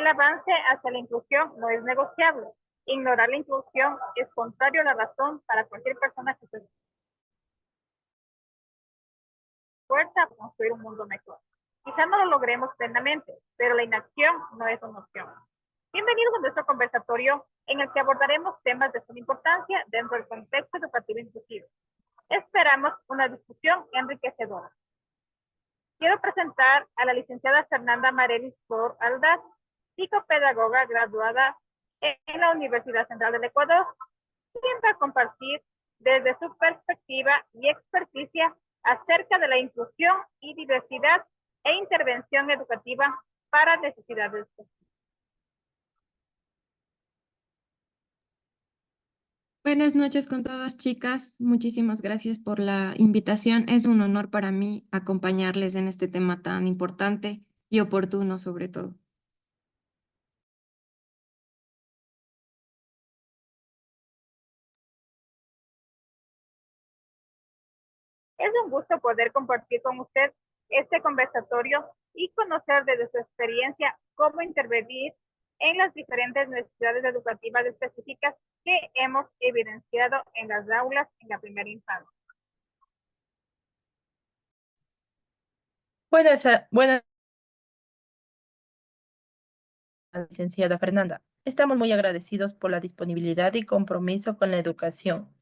El avance hacia la inclusión no es negociable. Ignorar la inclusión es contrario a la razón para cualquier persona que se esfuerza por construir un mundo mejor. Quizá no lo logremos plenamente, pero la inacción no es una opción. Bienvenidos a nuestro conversatorio en el que abordaremos temas de suma importancia dentro del contexto educativo inclusivo. Esperamos una discusión enriquecedora. Quiero presentar a la licenciada Fernanda Marelis Flor Aldaz, psicopedagoga graduada en la Universidad Central del Ecuador, quien va a compartir desde su perspectiva y experticia acerca de la inclusión y diversidad e intervención educativa para necesidades específicas. Buenas noches con todas, chicas. Muchísimas gracias por la invitación. Es un honor para mí acompañarles en este tema tan importante y oportuno, sobre todo. Es un gusto poder compartir con usted este conversatorio y conocer desde su experiencia cómo intervenir en las diferentes necesidades educativas específicas que hemos evidenciado en las aulas en la primera infancia. Buenas, licenciada Fernanda. Estamos muy agradecidos por la disponibilidad y compromiso con la educación.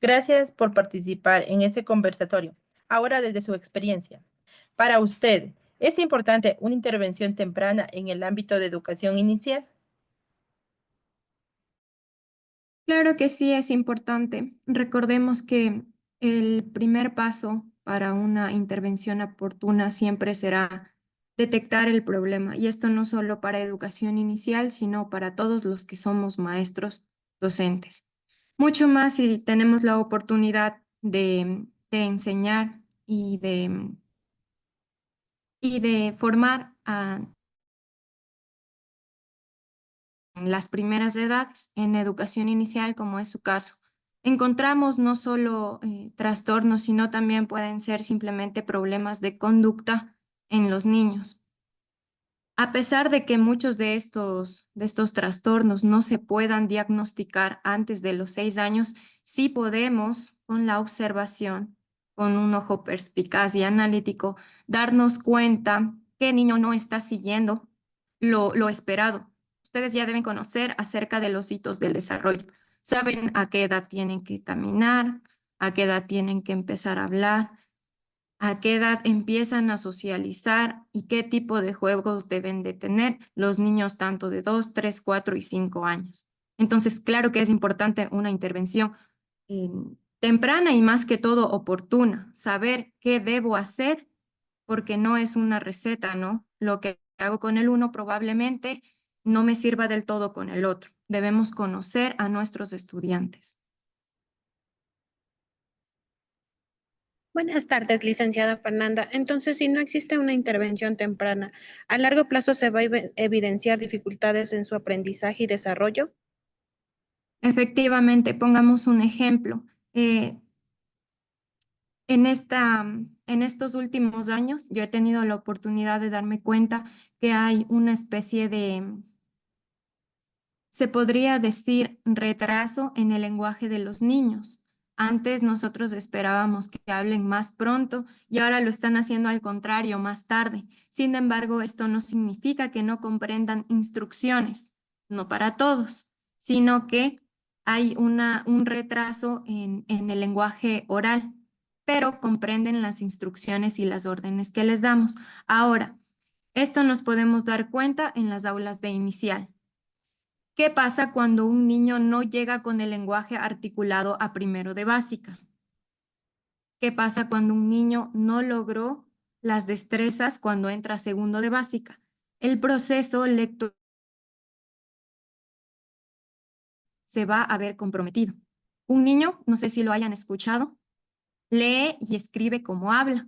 Gracias por participar en este conversatorio. Ahora, desde su experiencia, para usted, ¿es importante una intervención temprana en el ámbito de educación inicial? Claro que sí, es importante. Recordemos que el primer paso para una intervención oportuna siempre será detectar el problema. Y esto no solo para educación inicial, sino para todos los que somos maestros docentes. Mucho más si tenemos la oportunidad de enseñar y de formar a las primeras edades en educación inicial, como es su caso. Encontramos no solo trastornos, sino también pueden ser simplemente problemas de conducta en los niños. A pesar de que muchos de estos trastornos no se puedan diagnosticar antes de los 6 años, sí podemos, con la observación, con un ojo perspicaz y analítico, darnos cuenta que el niño no está siguiendo lo esperado. Ustedes ya deben conocer acerca de los hitos del desarrollo. Saben a qué edad tienen que caminar, a qué edad tienen que empezar a hablar, a qué edad empiezan a socializar y qué tipo de juegos deben de tener los niños tanto de 2, 3, 4 y 5 años. Entonces, claro que es importante una intervención eh, temprana y más que todo oportuna, saber qué debo hacer porque no es una receta, ¿no? Lo que hago con el uno probablemente no me sirva del todo con el otro. Debemos conocer a nuestros estudiantes. Buenas tardes, licenciada Fernanda. Entonces, si no existe una intervención temprana, ¿a largo plazo se va a evidenciar dificultades en su aprendizaje y desarrollo? Efectivamente, pongamos un ejemplo. En estos últimos años, yo he tenido la oportunidad de darme cuenta que hay una especie de, se podría decir, retraso en el lenguaje de los niños. Antes nosotros esperábamos que hablen más pronto y ahora lo están haciendo al contrario, más tarde. Sin embargo, esto no significa que no comprendan instrucciones, no para todos, sino que hay un retraso en el lenguaje oral, pero comprenden las instrucciones y las órdenes que les damos. Ahora, esto nos podemos dar cuenta en las aulas de inicial. ¿Qué pasa cuando un niño no llega con el lenguaje articulado a primero de básica? ¿Qué pasa cuando un niño no logró las destrezas cuando entra a segundo de básica? El proceso lector se va a ver comprometido. Un niño, no sé si lo hayan escuchado, lee y escribe como habla.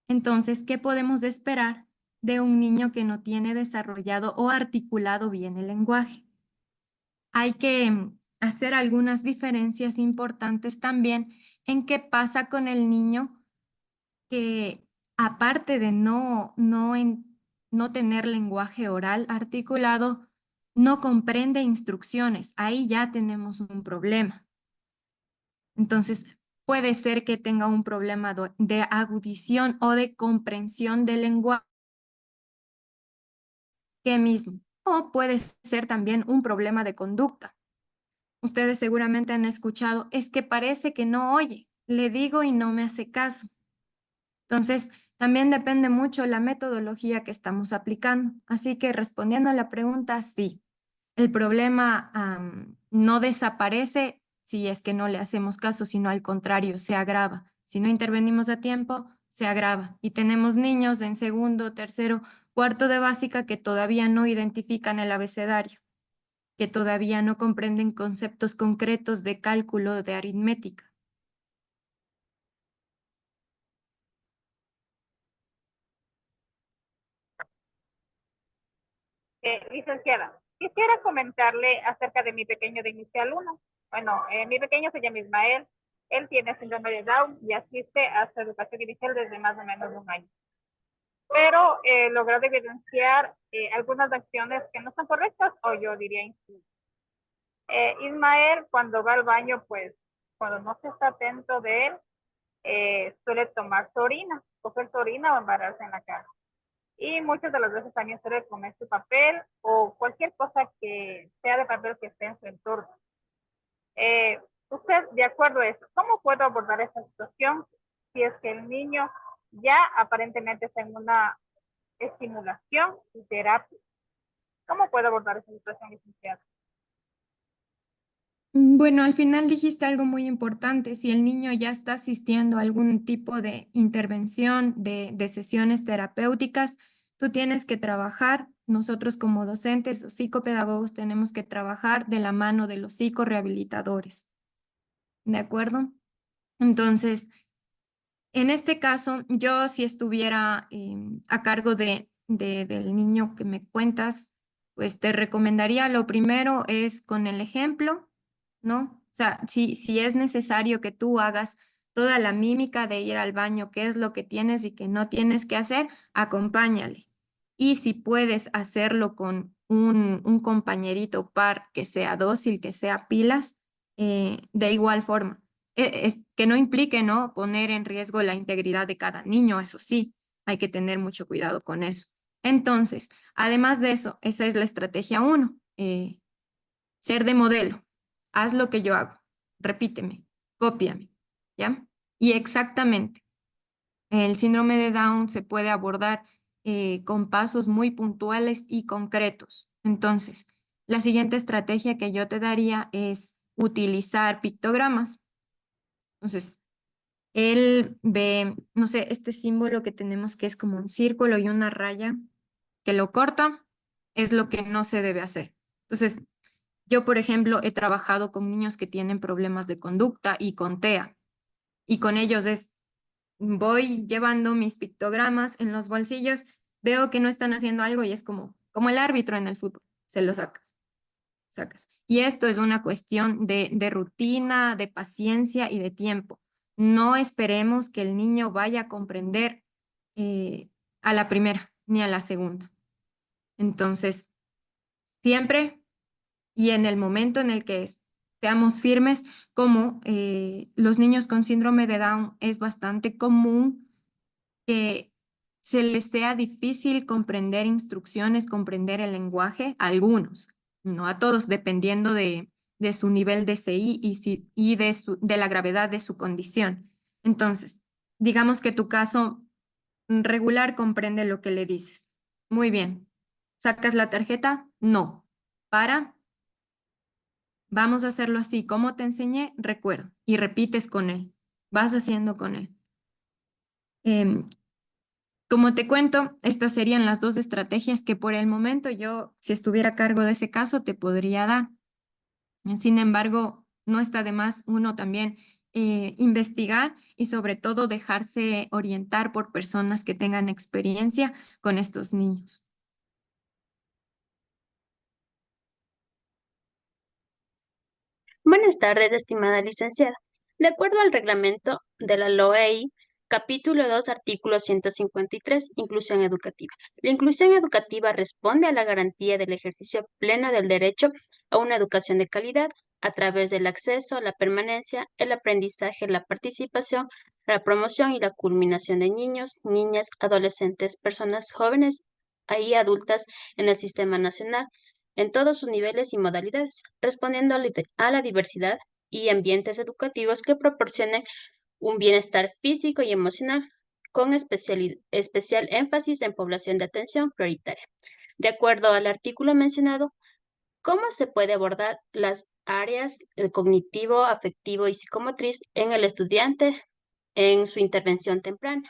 Entonces, ¿qué podemos esperar de un niño que no tiene desarrollado o articulado bien el lenguaje? Hay que hacer algunas diferencias importantes también en qué pasa con el niño que aparte de no tener lenguaje oral articulado, no comprende instrucciones. Ahí ya tenemos un problema. Entonces, puede ser que tenga un problema de agudición o de comprensión del lenguaje mismo. O puede ser también un problema de conducta. Ustedes seguramente han escuchado, es que parece que no oye, le digo y no me hace caso. Entonces, también depende mucho la metodología que estamos aplicando. Así que respondiendo a la pregunta, sí, el problema no desaparece si es que no le hacemos caso, sino al contrario, se agrava. Si no intervenimos a tiempo, se agrava. Y tenemos niños en segundo, tercero, cuarto de básica que todavía no identifican el abecedario, que todavía no comprenden conceptos concretos de cálculo, de aritmética. Licenciada, quisiera comentarle acerca de mi pequeño de Inicial 1. Bueno, mi pequeño se llama Ismael. Él tiene síndrome de Down y asiste a su educación inicial desde más o menos un año. Pero logró evidenciar algunas acciones que no son correctas o yo diría injustas. Ismael, cuando va al baño, pues cuando no se está atento de él, suele tomar su orina, coger su orina o embarrarse en la cara. Y muchas de las veces también suele comer su papel o cualquier cosa que sea de papel que esté en su entorno. Usted, de acuerdo a eso, ¿cómo puedo abordar esta situación si es que el niño ya aparentemente está en una estimulación y terapia? ¿Cómo puedo abordar esta situación, licenciada? Bueno, al final dijiste algo muy importante. Si el niño ya está asistiendo a algún tipo de intervención, de sesiones terapéuticas, tú tienes que trabajar. Nosotros como docentes o psicopedagogos tenemos que trabajar de la mano de los psicorehabilitadores. ¿De acuerdo? Entonces, en este caso, yo si estuviera a cargo del niño que me cuentas, pues te recomendaría lo primero es con el ejemplo, ¿no? O sea, si es necesario que tú hagas toda la mímica de ir al baño, qué es lo que tienes y que no tienes que hacer, acompáñale. Y si puedes hacerlo con un compañerito par que sea dócil, que sea pilas, de igual forma. Es que no implique, ¿no? Poner en riesgo la integridad de cada niño, eso sí, hay que tener mucho cuidado con eso. Entonces, además de eso, esa es la estrategia 1, ser de modelo. Haz lo que yo hago, repíteme, cópiame, ¿ya? Y exactamente, el síndrome de Down se puede abordar con pasos muy puntuales y concretos. Entonces, la siguiente estrategia que yo te daría es utilizar pictogramas. Entonces, él ve, no sé, este símbolo que tenemos que es como un círculo y una raya que lo corta, es lo que no se debe hacer. Entonces, yo, por ejemplo, he trabajado con niños que tienen problemas de conducta y con TEA, y con ellos voy llevando mis pictogramas en los bolsillos, veo que no están haciendo algo y es como el árbitro en el fútbol, se lo sacas. Y esto es una cuestión de rutina, de paciencia y de tiempo. No esperemos que el niño vaya a comprender a la primera ni a la segunda. Entonces, siempre y en el momento en el que seamos firmes, como los niños con síndrome de Down es bastante común que se les sea difícil comprender instrucciones, comprender el lenguaje, a algunos, no a todos, dependiendo de su nivel de CI y de la gravedad de su condición. Entonces, digamos que tu caso regular comprende lo que le dices. Muy bien. ¿Sacas la tarjeta? No. Vamos a hacerlo así. Como te enseñé, recuerdo. Y repites con él. Vas haciendo con él. Em, Como te cuento, estas serían las dos estrategias que por el momento yo, si estuviera a cargo de ese caso, te podría dar. Sin embargo, no está de más uno también investigar y sobre todo dejarse orientar por personas que tengan experiencia con estos niños. Buenas tardes, estimada licenciada. De acuerdo al reglamento de la LOEI, Capítulo 2, artículo 153, inclusión educativa. La inclusión educativa responde a la garantía del ejercicio pleno del derecho a una educación de calidad a través del acceso, la permanencia, el aprendizaje, la participación, la promoción y la culminación de niños, niñas, adolescentes, personas jóvenes y adultas en el sistema nacional, en todos sus niveles y modalidades, respondiendo a la diversidad y ambientes educativos que proporcionen un bienestar físico y emocional, con especial énfasis en población de atención prioritaria. De acuerdo al artículo mencionado, ¿cómo se puede abordar las áreas cognitivo, afectivo y psicomotriz en el estudiante en su intervención temprana?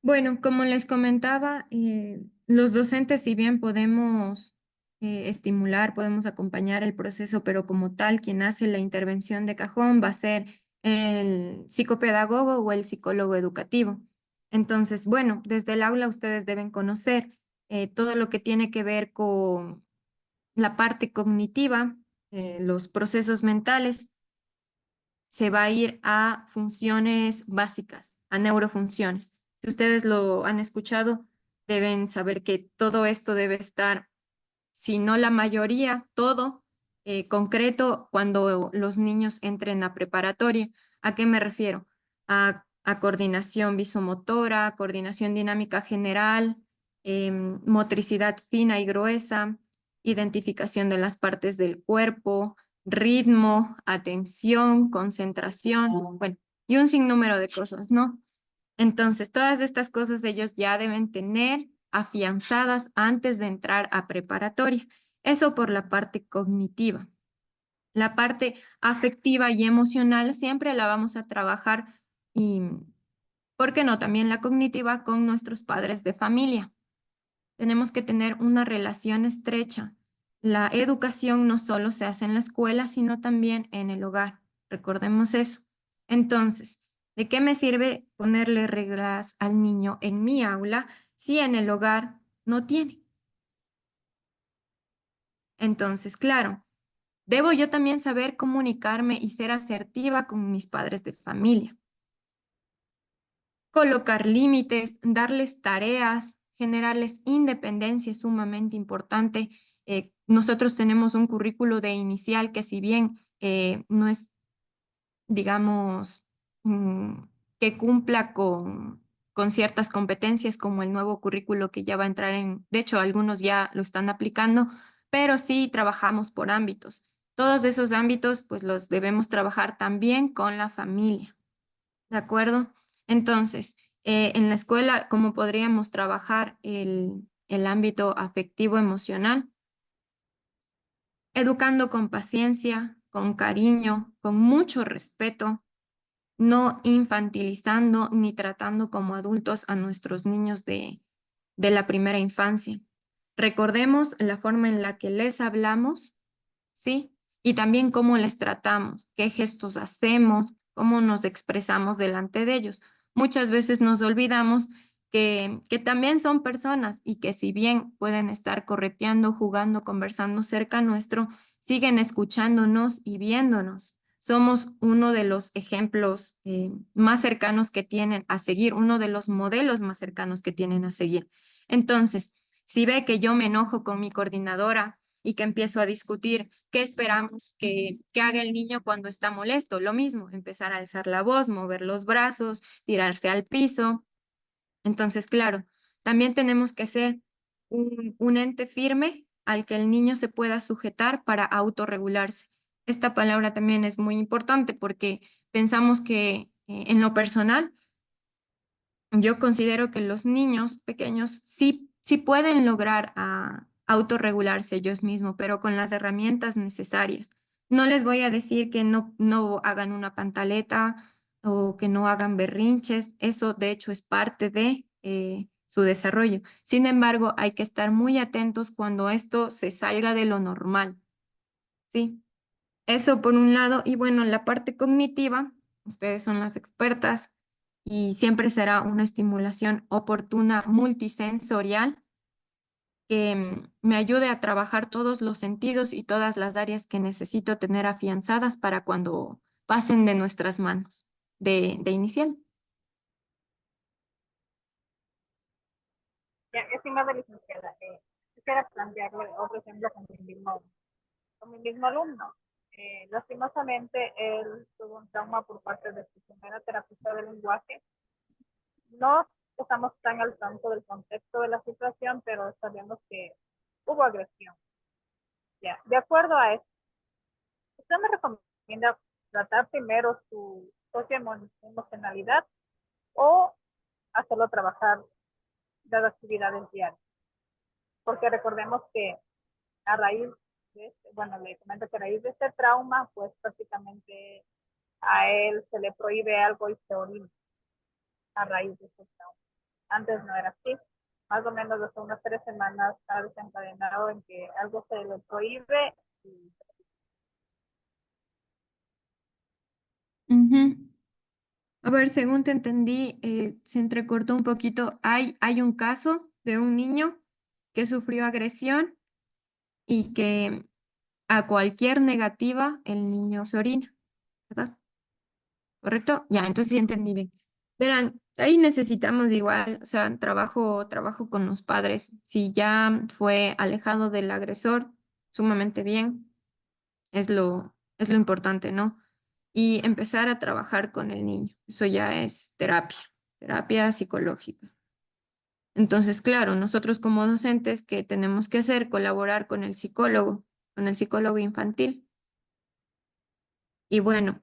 Bueno, como les comentaba, los docentes, si bien podemos estimular, podemos acompañar el proceso, pero como tal, quien hace la intervención de cajón va a ser el psicopedagogo o el psicólogo educativo. Entonces, bueno, desde el aula ustedes deben conocer todo lo que tiene que ver con la parte cognitiva, los procesos mentales, se va a ir a funciones básicas, a neurofunciones. Si ustedes lo han escuchado, deben saber que todo esto debe estar, si no la mayoría, todo concreto cuando los niños entren a preparatoria. ¿A qué me refiero? A coordinación visomotora, coordinación dinámica general, motricidad fina y gruesa, identificación de las partes del cuerpo, ritmo, atención, concentración, bueno, y un sinnúmero de cosas, ¿no? Entonces, todas estas cosas ellos ya deben tener afianzadas antes de entrar a preparatoria. Eso por la parte cognitiva. La parte afectiva y emocional siempre la vamos a trabajar y, ¿por qué no? También la cognitiva con nuestros padres de familia. Tenemos que tener una relación estrecha. La educación no solo se hace en la escuela, sino también en el hogar. Recordemos eso. Entonces, ¿de qué me sirve ponerle reglas al niño en mi aula si en el hogar no tiene? Entonces, claro, debo yo también saber comunicarme y ser asertiva con mis padres de familia. Colocar límites, darles tareas, generarles independencia es sumamente importante. Nosotros tenemos un currículo de inicial que si bien no es, digamos, que cumpla con ciertas competencias como el nuevo currículo que ya va a entrar de hecho, algunos ya lo están aplicando, pero sí trabajamos por ámbitos. Todos esos ámbitos, pues los debemos trabajar también con la familia. ¿De acuerdo? Entonces, en la escuela, ¿cómo podríamos trabajar el ámbito afectivo emocional? Educando con paciencia, con cariño, con mucho respeto, no infantilizando ni tratando como adultos a nuestros niños de la primera infancia. Recordemos la forma en la que les hablamos, ¿sí? Y también cómo les tratamos, qué gestos hacemos, cómo nos expresamos delante de ellos. Muchas veces nos olvidamos que también son personas y que si bien pueden estar correteando, jugando, conversando cerca nuestro, siguen escuchándonos y viéndonos. Somos uno de los ejemplos más cercanos que tienen a seguir, uno de los modelos más cercanos que tienen a seguir. Entonces, si ve que yo me enojo con mi coordinadora, y que empiezo a discutir qué esperamos que haga el niño cuando está molesto. Lo mismo, empezar a alzar la voz, mover los brazos, tirarse al piso. Entonces, claro, también tenemos que ser un ente firme al que el niño se pueda sujetar para autorregularse. Esta palabra también es muy importante porque pensamos que en lo personal, yo considero que los niños pequeños sí pueden lograr autorregularse ellos mismos, pero con las herramientas necesarias. No les voy a decir que no hagan una pantaleta o que no hagan berrinches. Eso, de hecho, es parte de su desarrollo. Sin embargo, hay que estar muy atentos cuando esto se salga de lo normal. ¿Sí? Eso por un lado. Y bueno, la parte cognitiva, ustedes son las expertas y siempre será una estimulación oportuna multisensorial que me ayude a trabajar todos los sentidos y todas las áreas que necesito tener afianzadas para cuando pasen de nuestras manos de inicial. Ya, estimada licenciada, quisiera plantearle otro ejemplo con mi mismo alumno. Lastimosamente, él tuvo un trauma por parte de su primera terapeuta de lenguaje. No estamos tan al tanto del contexto de la situación, pero sabemos que hubo agresión. Ya, de acuerdo a esto, ¿usted me recomienda tratar primero su socioemocionalidad o hacerlo trabajar de las actividades diarias? Porque recordemos que a raíz de bueno, le comento que a raíz de este trauma, pues prácticamente a él se le prohíbe algo y se orina a raíz de este trauma. Antes no era así. Más o menos desde unas 3 semanas ha desencadenado en que algo se le prohíbe y Ujú. A ver, según te entendí, se entrecortó un poquito. Hay un caso de un niño que sufrió agresión y que a cualquier negativa el niño se orina, ¿verdad? ¿Correcto? Ya, entonces sí entendí bien. Verán, ahí necesitamos igual, o sea, trabajo con los padres. Si ya fue alejado del agresor, sumamente bien, es lo importante, ¿no? Y empezar a trabajar con el niño. Eso ya es terapia psicológica. Entonces, claro, nosotros como docentes, ¿qué tenemos que hacer? Colaborar con el psicólogo infantil. Y bueno,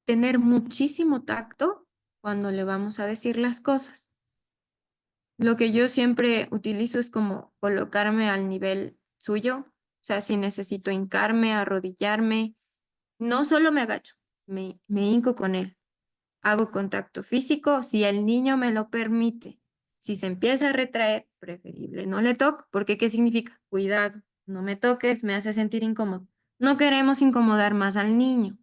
tener muchísimo tacto cuando le vamos a decir las cosas. Lo que yo siempre utilizo es como colocarme al nivel suyo, o sea, si necesito hincarme, arrodillarme, no solo me agacho, me hinco con él. Hago contacto físico si el niño me lo permite. Si se empieza a retraer, preferible no le toco, porque ¿qué significa? Cuidado, no me toques, me hace sentir incómodo. No queremos incomodar más al niño,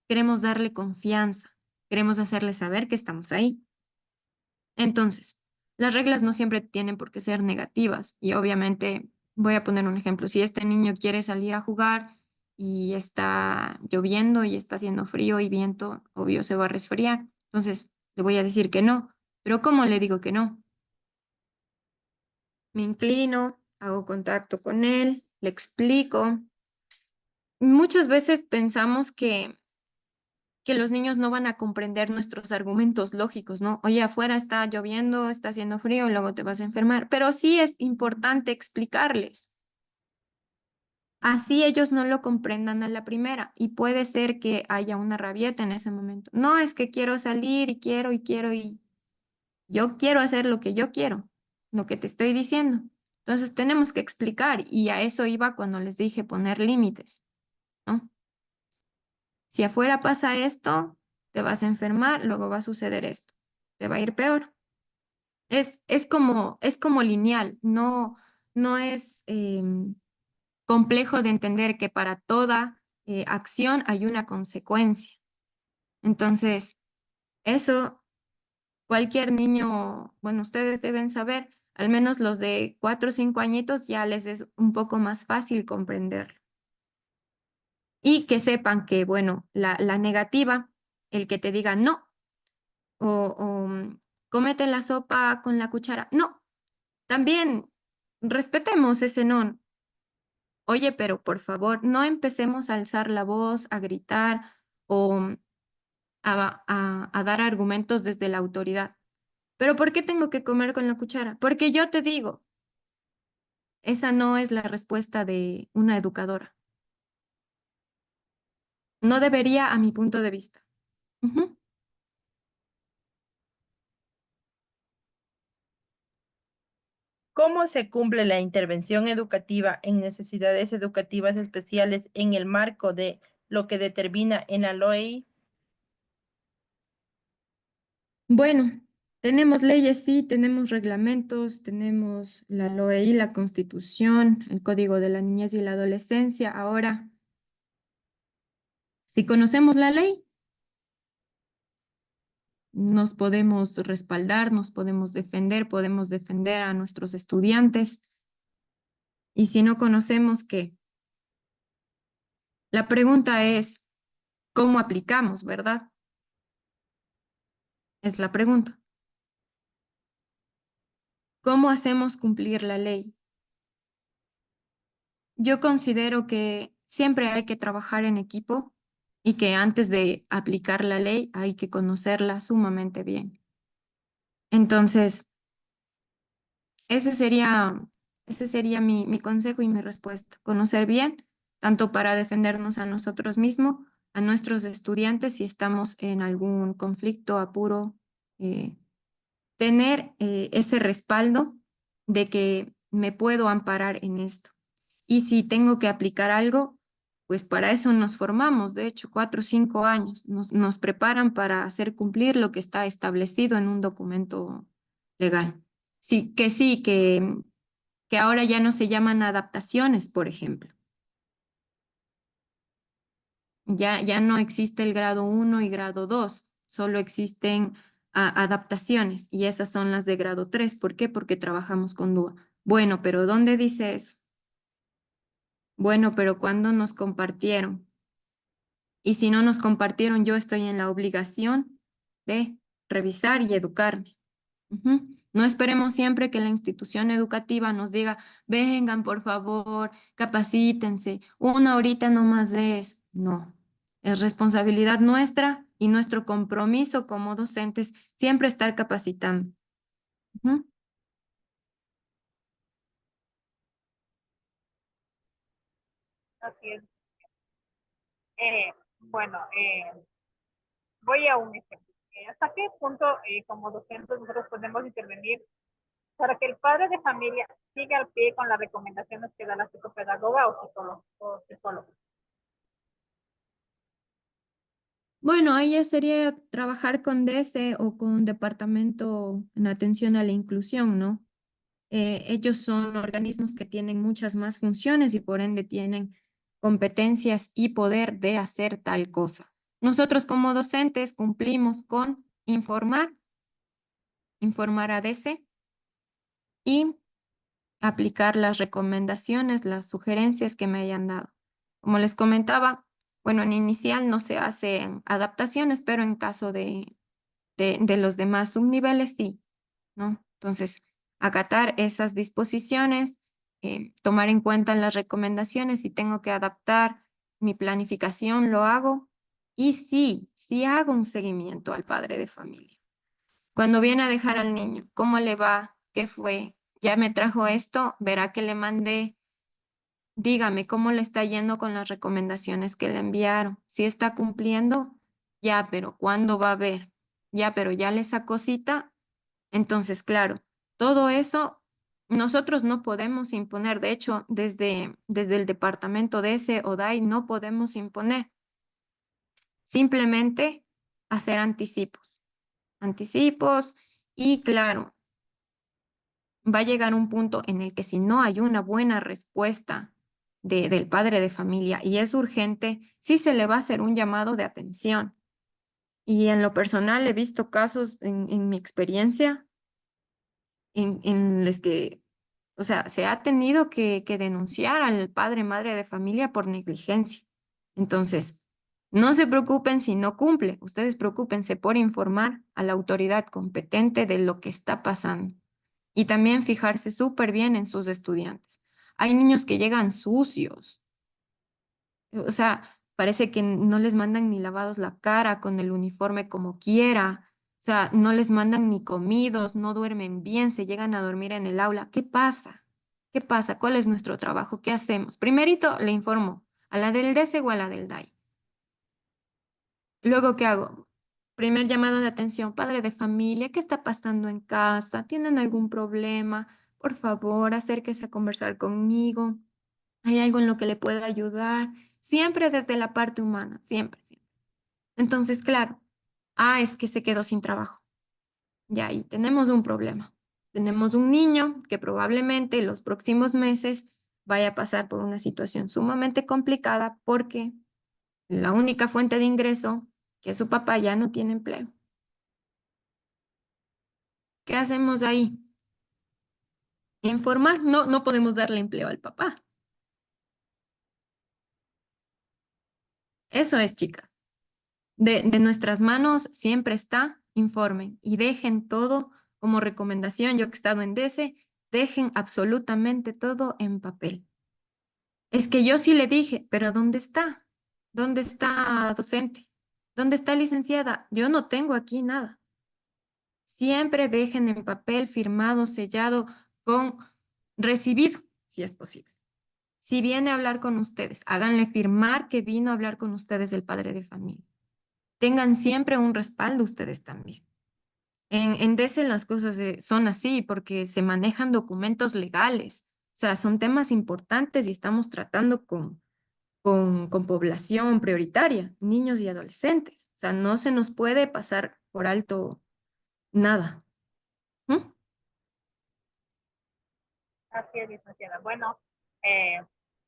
queremos darle confianza, queremos hacerle saber que estamos ahí. Entonces, las reglas no siempre tienen por qué ser negativas y obviamente voy a poner un ejemplo. Si este niño quiere salir a jugar y está lloviendo y está haciendo frío y viento, obvio se va a resfriar. Entonces, le voy a decir que no. Pero ¿cómo le digo que no? Me inclino, hago contacto con él, le explico. Muchas veces pensamos que los niños no van a comprender nuestros argumentos lógicos, ¿no? Oye, afuera está lloviendo, está haciendo frío, luego te vas a enfermar, pero sí es importante explicarles. Así ellos no lo comprendan a la primera y puede ser que haya una rabieta en ese momento. No, es que quiero salir y yo quiero hacer lo que yo quiero, lo que te estoy diciendo. Entonces tenemos que explicar y a eso iba cuando les dije poner límites, ¿no? Si afuera pasa esto, te vas a enfermar, luego va a suceder esto, te va a ir peor. Es como lineal, no es complejo de entender que para toda acción hay una consecuencia. Entonces, eso cualquier niño, bueno, ustedes deben saber, al menos los de 4 o 5 añitos ya les es un poco más fácil comprender. Y que sepan que, bueno, la negativa, el que te diga no, o cómete la sopa con la cuchara. No, también respetemos ese no. Oye, pero por favor, no empecemos a alzar la voz, a gritar o a dar argumentos desde la autoridad. ¿Pero por qué tengo que comer con la cuchara? Porque yo te digo, esa no es la respuesta de una educadora. No debería, a mi punto de vista. Ujú. ¿Cómo se cumple la intervención educativa en necesidades educativas especiales en el marco de lo que determina en la LOEI? Bueno, tenemos leyes, sí, tenemos reglamentos, tenemos la LOEI, la Constitución, el Código de la Niñez y la Adolescencia. Ahora, si conocemos la ley, nos podemos respaldar, nos podemos defender a nuestros estudiantes. Y si no conocemos, ¿qué? La pregunta es, ¿cómo aplicamos, verdad? Es la pregunta. ¿Cómo hacemos cumplir la ley? Yo considero que siempre hay que trabajar en equipo y que antes de aplicar la ley hay que conocerla sumamente bien. Entonces, ese sería mi consejo y mi respuesta. Conocer bien, tanto para defendernos a nosotros mismos, a nuestros estudiantes si estamos en algún conflicto, apuro, tener ese respaldo de que me puedo amparar en esto. Y si tengo que aplicar algo, pues para eso nos formamos, de hecho, 4 o 5 años, nos preparan para hacer cumplir lo que está establecido en un documento legal. Sí, que ahora ya no se llaman adaptaciones, por ejemplo. Ya no existe el grado 1 y grado 2, solo existen adaptaciones y esas son las de grado 3. ¿Por qué? Porque trabajamos con DUA. Bueno, pero ¿dónde dice eso? Bueno, pero ¿cuándo nos compartieron? Y si no nos compartieron, yo estoy en la obligación de revisar y educarme. No esperemos siempre que la institución educativa nos diga, vengan, por favor, capacítense, 1 horita no más de eso. No, es responsabilidad nuestra y nuestro compromiso como docentes siempre estar capacitando. Ujú. Así es. Bueno, voy a un ejemplo. ¿Hasta qué punto como docentes nosotros podemos intervenir para que el padre de familia siga al pie con las recomendaciones que da la psicopedagoga o psicólogo? Bueno, ahí ya sería trabajar con DESE o con Departamento en Atención a la Inclusión, ¿no? Ellos son organismos que tienen muchas más funciones y por ende tienen competencias y poder de hacer tal cosa. Nosotros como docentes cumplimos con informar a DESE y aplicar las recomendaciones, las sugerencias que me hayan dado. Como les comentaba, bueno, en inicial no se hacen adaptaciones, pero en caso de los demás subniveles sí, ¿no? Entonces, acatar esas disposiciones, tomar en cuenta las recomendaciones, si tengo que adaptar mi planificación, lo hago. Y sí hago un seguimiento al padre de familia. Cuando viene a dejar al niño, ¿cómo le va? ¿Qué fue? Ya me trajo esto, verá que le mandé. Dígame cómo le está yendo con las recomendaciones que le enviaron. Si está cumpliendo, ya, pero ¿cuándo va a ver? Ya, pero ya le sacó cita. Entonces, claro, todo eso nosotros no podemos imponer. De hecho, desde el departamento de ese ODAI no podemos imponer. Simplemente hacer anticipos. Anticipos y claro, va a llegar un punto en el que si no hay una buena respuesta del padre de familia y es urgente, sí se le va a hacer un llamado de atención. Y en lo personal he visto casos en mi experiencia en los que, o sea, se ha tenido que denunciar al padre, madre de familia por negligencia. Entonces, no se preocupen si no cumple, ustedes preocúpense por informar a la autoridad competente de lo que está pasando. Y también fijarse súper bien en sus estudiantes. Hay niños que llegan sucios, o sea, parece que no les mandan ni lavados la cara con el uniforme como quiera, o sea, no les mandan ni comidos, no duermen bien, se llegan a dormir en el aula. ¿Qué pasa? ¿Qué pasa? ¿Cuál es nuestro trabajo? ¿Qué hacemos? Primerito le informo a la del DESE o a la del DAI. Luego, ¿qué hago? Primer llamado de atención, padre de familia, ¿qué está pasando en casa? ¿Tienen algún problema? Por favor, acérquese a conversar conmigo. ¿Hay algo en lo que le pueda ayudar? Siempre desde la parte humana, siempre. Entonces, claro, es que se quedó sin trabajo. Ya ahí tenemos un problema. Tenemos un niño que probablemente en los próximos meses vaya a pasar por una situación sumamente complicada porque la única fuente de ingreso, que es su papá, ya no tiene empleo. ¿Qué hacemos ahí? Informar, no podemos darle empleo al papá. Eso es, chicas. De nuestras manos siempre está, informen y dejen todo como recomendación. Yo que he estado en DESE, dejen absolutamente todo en papel. Es que yo sí le dije, pero ¿dónde está? ¿Dónde está docente? ¿Dónde está licenciada? Yo no tengo aquí nada. Siempre dejen en papel, firmado, sellado, con recibido, si es posible. Si viene a hablar con ustedes, háganle firmar que vino a hablar con ustedes el padre de familia. Tengan siempre un respaldo ustedes también. En DESE las cosas son así porque se manejan documentos legales. O sea, son temas importantes y estamos tratando con población prioritaria, niños y adolescentes. O sea, no se nos puede pasar por alto nada. ¿Mm? Así es, licenciada. Bueno,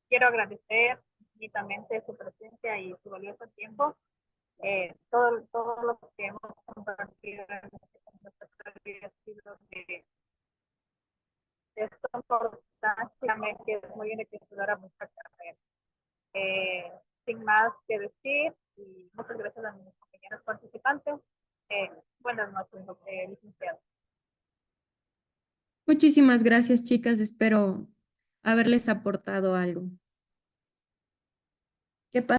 quiero agradecer infinitamente su presencia y su valioso tiempo. Todo lo que hemos compartido en este conversatorio ha sido de esta importancia que es muy enriquecedora a mucha carrera. Sin más que decir, y muchas gracias a mis compañeros participantes. Buenas noches, licenciado. Muchísimas gracias, chicas. Espero haberles aportado algo. ¿Qué pasa?